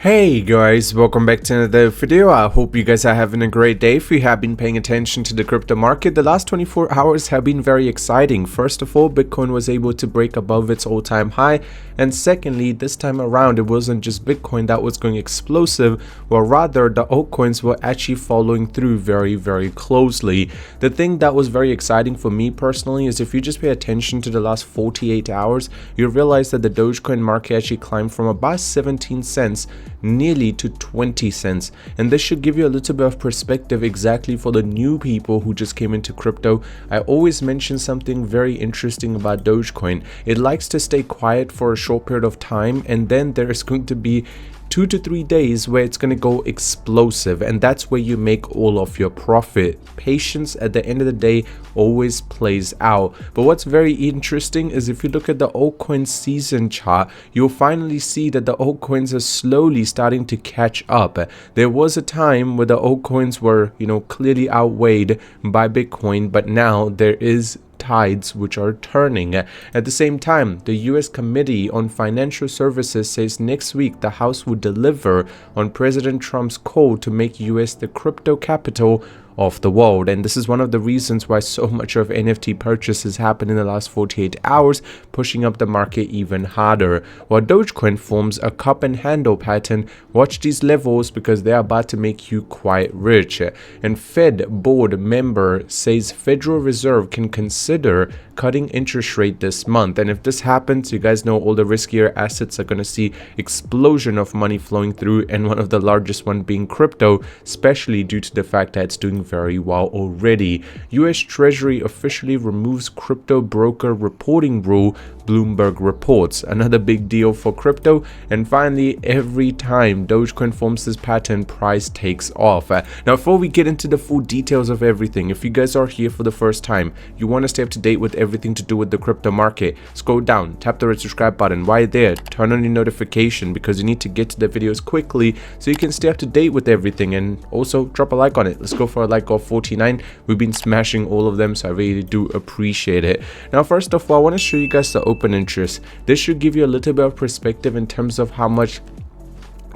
Hey guys, welcome back to another video. I hope you guys are having a great day. If you have been paying attention to the crypto market, the last 24 hours have been very exciting. First of all, Bitcoin was able to break above its all-time high, and secondly, this time around it wasn't just Bitcoin that was going explosive, well rather the altcoins were actually following through very closely. The thing that was very exciting for me personally is if you just pay attention to the last 48 hours, you realize that the Dogecoin market actually climbed from about 17 cents nearly to 20 cents, and this should give you a little bit of perspective exactly for the new people who just came into crypto. I always mention something very interesting about Dogecoin. It likes to stay quiet for a short period of time, and then there is going to be 2 to 3 days where it's going to go explosive, and that's where you make all of your profit. Patience at the end of the day always plays out. But what's very interesting is if you look at the altcoin season chart, you'll finally see that the altcoins are slowly starting to catch up. There was a time where the altcoins were, clearly outweighed by Bitcoin, but now there is tides which are turning. At the same time, the US Committee on Financial Services says next week the House will deliver on President Trump's call to make US the crypto capital of the world, and this is one of the reasons why so much of NFT purchases happened in the last 48 hours, pushing up the market even harder. While Dogecoin forms a cup and handle pattern, watch these levels because they are about to make you quite rich. And Fed board member says Federal Reserve can consider cutting interest rate this month, and if this happens, you guys know all the riskier assets are going to see explosion of money flowing through, and one of the largest one being crypto, especially due to the fact that it's doing very well already. US Treasury officially removes crypto broker reporting rule, Bloomberg reports. Another big deal for crypto. And finally, every time Dogecoin forms this pattern, price takes off. Now, before we get into the full details of everything, if you guys are here for the first time, you want to stay up to date with everything to do with the crypto market, scroll down, tap the red subscribe button right there, turn on your notification because you need to get to the videos quickly so you can stay up to date with everything, and also drop a like on it. Let's go for a like of 49. We've been smashing all of them, so I really do appreciate it. Now, first of all, I want to show you guys the open interest. This should give you a little bit of perspective in terms of how much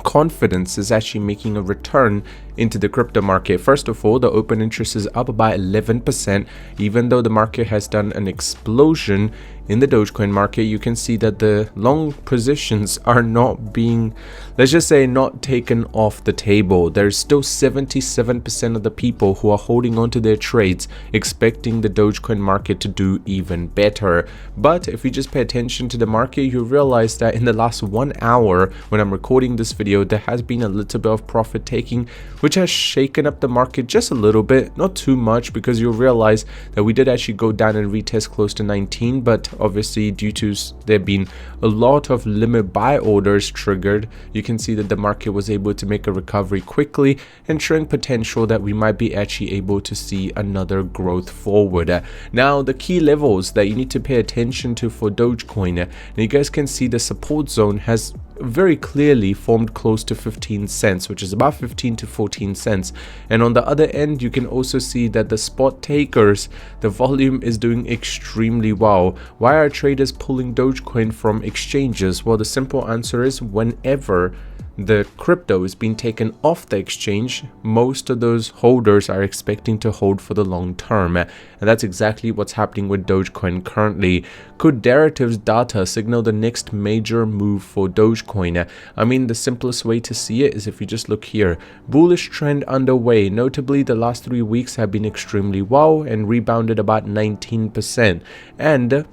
confidence is actually making a return into the crypto market. First of all, the open interest is up by 11%. Even though the market has done an explosion in the Dogecoin market, you can see that the long positions are not being, let's just say, not taken off the table. There's still 77% of the people who are holding on to their trades, expecting the Dogecoin market to do even better. But if you just pay attention to the market, you realize that in the last 1 hour, when I'm recording this video, there has been a little bit of profit taking, which has shaken up the market just a little bit, not too much, because you'll realize that we did actually go down and retest close to 19, but obviously due to there being a lot of limit buy orders triggered, you can see that the market was able to make a recovery quickly and showing potential that we might be actually able to see another growth forward. Now, the key levels that you need to pay attention to for Dogecoin, now you guys can see the support zone has very clearly formed close to 15 cents, which is about 15 to 14 cents, and on the other end you can also see that the spot takers, the volume is doing extremely well. Why are traders pulling Dogecoin from exchanges? Well, the simple answer is whenever the crypto is being taken off the exchange, most of those holders are expecting to hold for the long term, and that's exactly what's happening with Dogecoin currently. Could derivatives data signal the next major move for Dogecoin? I mean, the simplest way to see it is if you just look here. Bullish trend underway. Notably, the last 3 weeks have been extremely well and rebounded about 19%. And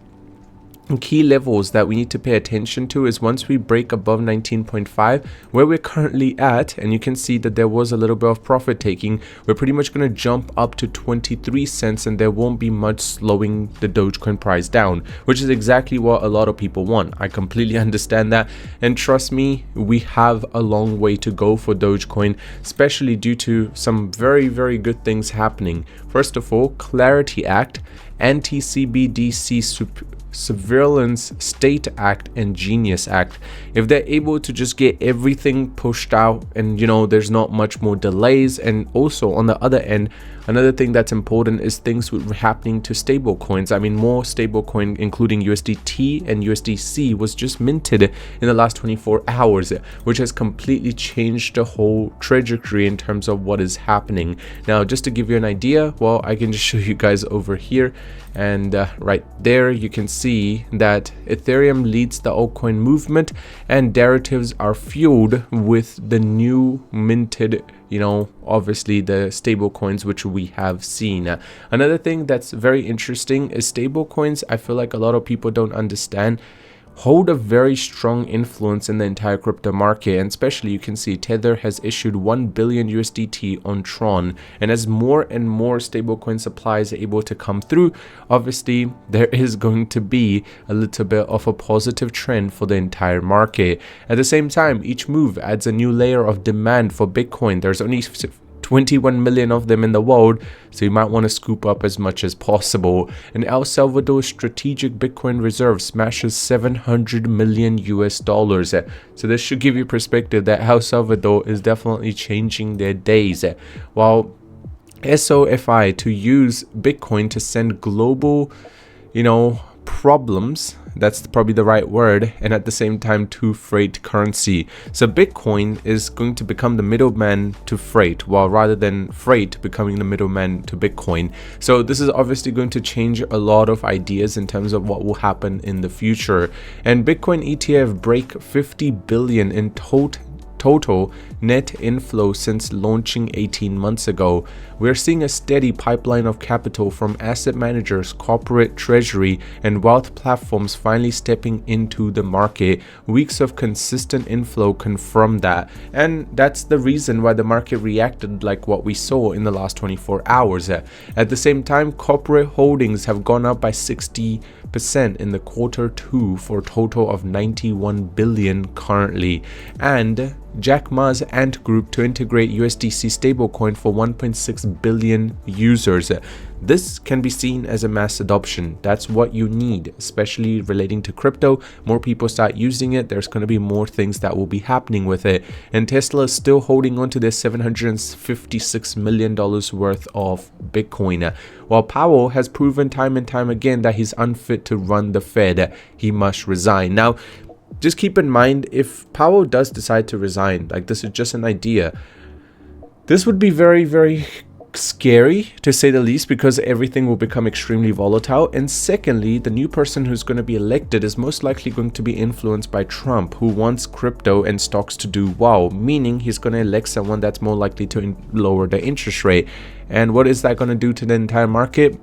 key levels that we need to pay attention to is once we break above 19.5, where we're currently at, and you can see that there was a little bit of profit taking, we're pretty much going to jump up to 23 cents and there won't be much slowing the Dogecoin price down, which is exactly what a lot of people want. I completely understand that, and trust me, we have a long way to go for Dogecoin, especially due to some very good things happening. First of all, Clarity Act, Anti-CBDC Surveillance State Act, and Genius Act. If they're able to just get everything pushed out and there's not much more delays, and also on the other end Another thing that's important is things happening to stable coins. I mean, more stable coin, including USDT and USDC, was just minted in the last 24 hours, which has completely changed the whole trajectory in terms of what is happening. Now, just to give you an idea, well, I can just show you guys over here, and right there you can see that Ethereum leads the altcoin movement, and derivatives are fueled with the new minted, obviously the stable coins which we have seen. Another thing that's very interesting is stable coins. I feel like a lot of people don't understand hold a very strong influence in the entire crypto market, and especially you can see Tether has issued 1 billion USDT on Tron, and as more and more stablecoin supply is able to come through, obviously there is going to be a little bit of a positive trend for the entire market. At the same time, each move adds a new layer of demand for Bitcoin. There's only 21 million of them in the world, so you might want to scoop up as much as possible. And El Salvador's strategic Bitcoin reserve smashes 700 million US dollars. So this should give you perspective that El Salvador is definitely changing their days. While SOFI to use Bitcoin to send global, problems, that's probably the right word, and at the same time to freight currency. So Bitcoin is going to become the middleman to freight, while rather than freight becoming the middleman to Bitcoin. So this is obviously going to change a lot of ideas in terms of what will happen in the future. And Bitcoin ETF break 50 billion in total net inflow since launching 18 months ago. We're seeing a steady pipeline of capital from asset managers, corporate treasury, and wealth platforms finally stepping into the market. Weeks of consistent inflow confirm that, and that's the reason why the market reacted like what we saw in the last 24 hours. At the same time, corporate holdings have gone up by 60% in the Q2 for a total of 91 billion currently. And Jack Ma's Ant Group to integrate USDC stablecoin for 1.6 billion users. This can be seen as a mass adoption. That's what you need, especially relating to crypto. More people start using it, there's going to be more things that will be happening with it. And Tesla is still holding on to their $756 million worth of Bitcoin. While Powell has proven time and time again that he's unfit to run the Fed, he must resign. Now, just keep in mind, if Powell does decide to resign, like this is just an idea, this would be very, very scary to say the least, because everything will become extremely volatile. And secondly, the new person who's going to be elected is most likely going to be influenced by Trump, who wants crypto and stocks to do well, meaning he's going to elect someone that's more likely to lower the interest rate. And what is that going to do to the entire market?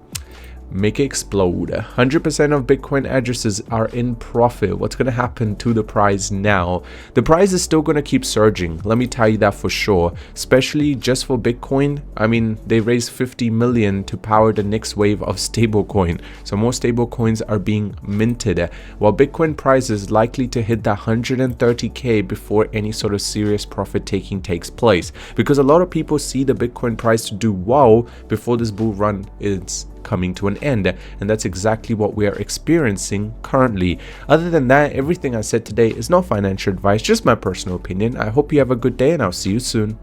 Make it explode. 100% of Bitcoin addresses are in profit. What's going to happen to the price now? The price is still going to keep surging, let me tell you that for sure, especially just for Bitcoin. I mean, they raised 50 million to power the next wave of stablecoin, so more stablecoins are being minted, while Bitcoin price is likely to hit the 130k before any sort of serious profit taking takes place, because a lot of people see the Bitcoin price to do well before this bull run is coming to an end, and that's exactly what we are experiencing currently. Other than that, everything I said today is not financial advice, just my personal opinion. I hope you have a good day, and I'll see you soon.